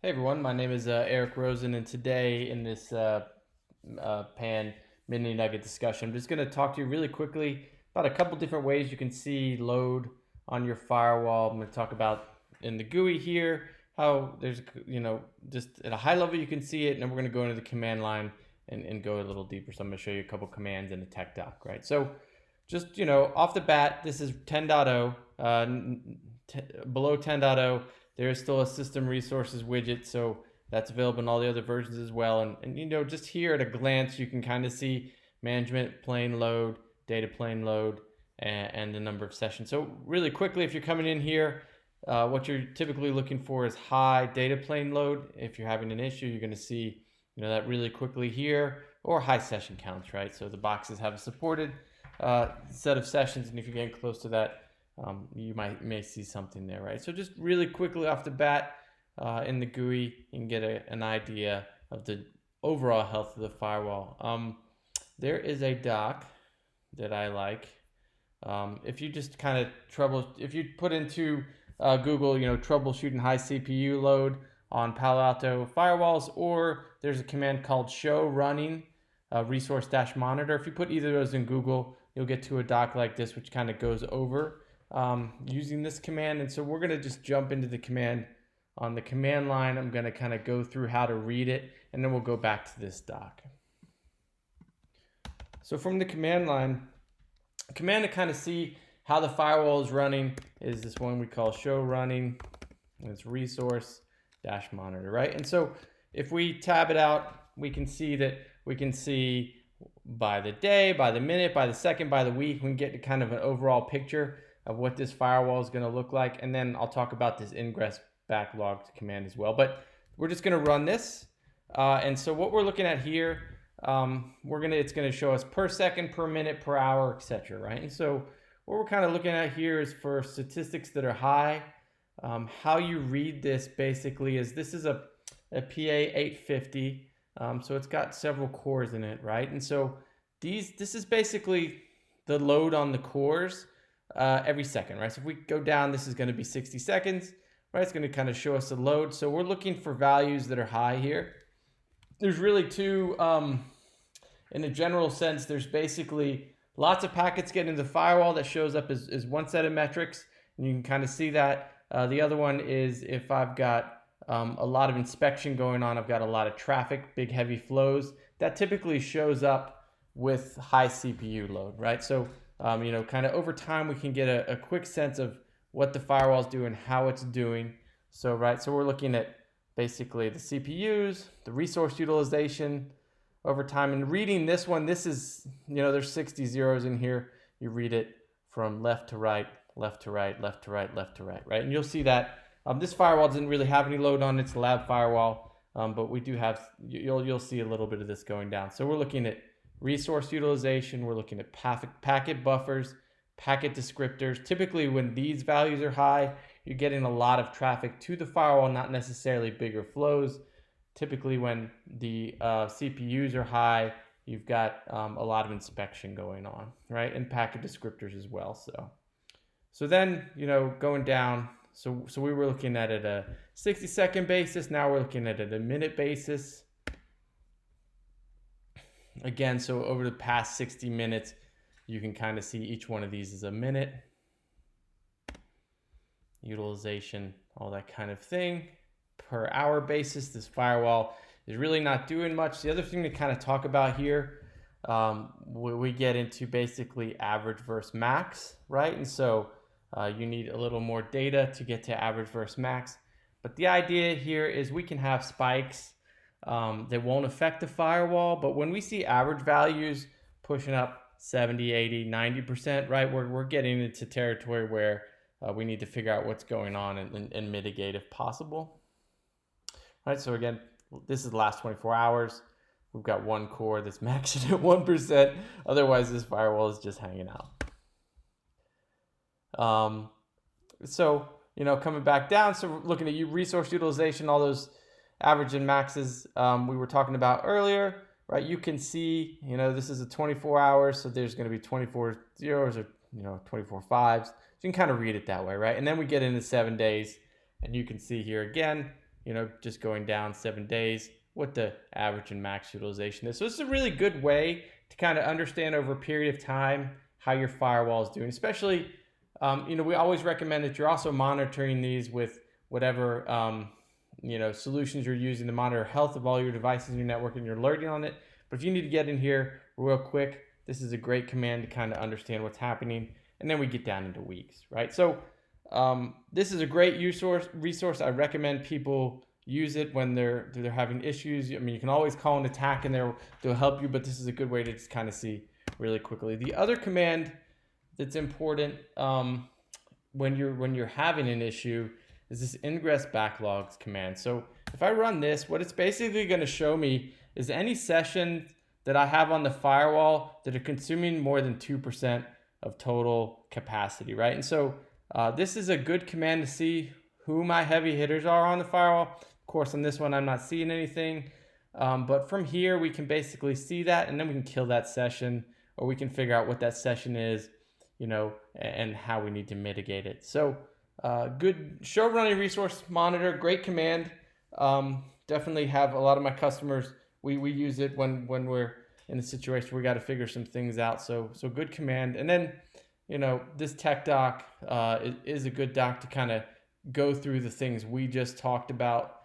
Hey everyone, my name is Eric Rosen, and today in this pan mini nugget discussion, I'm just going to talk to you really quickly about a couple different ways you can see load on your firewall. I'm going to talk about in the GUI here how there's, just at a high level you can see it, and then we're going to go into the command line and go a little deeper. So I'm going to show you a couple commands in the tech doc, right? So just, off the bat, this is 10.0, below 10.0. There is still a system resources widget, so that's available in all the other versions as well. And just here at a glance, you can kind of see management plane load, data plane load, and the number of sessions. So really quickly, if you're coming in here, what you're typically looking for is high data plane load. If you're having an issue, you're going to see that really quickly here, or high session counts, right? So the boxes have a supported set of sessions, and if you're getting close to that, you may see something there, right? So just really quickly off the bat, in the GUI, you can get an idea of the overall health of the firewall. There is a doc that I like. If you just kind of if you put into Google, troubleshooting high CPU load on Palo Alto firewalls, or there's a command called show running resource-monitor. If you put either of those in Google, you'll get to a doc like this, which kind of goes over using this command. And so we're going to just jump into the command on the command line. I'm going to kind of go through how to read it, and then we'll go back to this doc. So from the command line, a command to kind of see how the firewall is running is this one we call show running, and it's resource-monitor, right? And so if we tab it out, we can see by the day, by the minute, by the second, by the week. We can get to kind of an overall picture of what this firewall is going to look like. And then I'll talk about this Ingress Backlogs command as well. But we're just going to run this. And so what we're looking at here, it's going to show us per second, per minute, per hour, etc. Right? And so what we're kind of looking at here is for statistics that are high. How you read this basically is this is a PA 850. So it's got several cores in it, right? And so this is basically the load on the cores every second, right? So if we go down, this is going to be 60 seconds, right? It's going to kind of show us the load. So we're looking for values that are high here. There's really two, in a general sense, there's basically lots of packets getting into the firewall that shows up as one set of metrics, and you can kind of see that. The other one is if I've got a lot of inspection going on, I've got a lot of traffic, big heavy flows, that typically shows up with high CPU load, right? So, kind of over time, we can get a quick sense of what the firewall is doing, how it's doing. So, right, so we're looking at basically the CPUs, the resource utilization over time. And reading this one, this is, there's 60 zeros in here. You read it from left to right, left to right, left to right, left to right, right? And you'll see that this firewall doesn't really have any load on it. It's a lab firewall, but we do have, you'll see a little bit of this going down. So we're looking at resource utilization. We're looking at packet buffers, packet descriptors. Typically when these values are high, you're getting a lot of traffic to the firewall, not necessarily bigger flows. Typically when the CPUs are high, you've got a lot of inspection going on, right? And packet descriptors as well. So then, going down, so we were looking at it a 60-second basis. Now we're looking at it a minute basis. Again, so over the past 60 minutes, you can kind of see each one of these is a minute. Utilization, all that kind of thing. Per hour basis, this firewall is really not doing much. The other thing to kind of talk about here, we get into basically average versus max, right? And so you need a little more data to get to average versus max. But the idea here is we can have spikes that won't affect the firewall. But when we see average values pushing up 70, 80, 90%, right, we're getting into territory where we need to figure out what's going on and mitigate if possible. All right, so again, this is the last 24 hours. We've got one core that's maxing at 1%. Otherwise, this firewall is just hanging out. So, coming back down, so we're looking at resource utilization, all those average and maxes we were talking about earlier, right? You can see, this is a 24 hours, so there's going to be 24 zeros or, 24 fives. So you can kind of read it that way, right? And then we get into 7 days, and you can see here again, just going down 7 days, what the average and max utilization is. So this is a really good way to kind of understand over a period of time how your firewall is doing, especially, we always recommend that you're also monitoring these with whatever, solutions you're using to monitor health of all your devices in your network, and you're alerting on it. But if you need to get in here real quick, this is a great command to kind of understand what's happening. And then we get down into weeks, right? So this is a great resource. I recommend people use it when they're having issues. I mean, you can always call an attack and they'll help you, but this is a good way to just kind of see really quickly. The other command that's important when you're having an issue is this Ingress Backlogs command. So if I run this, what it's basically going to show me is any session that I have on the firewall that are consuming more than 2% of total capacity, right? And so this is a good command to see who my heavy hitters are on the firewall. Of course, on this one, I'm not seeing anything. But from here, we can basically see that, and then we can kill that session, or we can figure out what that session is, and how we need to mitigate it. So good show running resource monitor, great command. Definitely have a lot of my customers, we use it when we're in a situation where we got to figure some things out. So good command. And then, this tech doc is a good doc to kind of go through the things we just talked about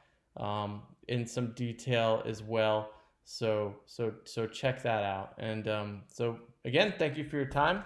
in some detail as well. So check that out. And so again, thank you for your time.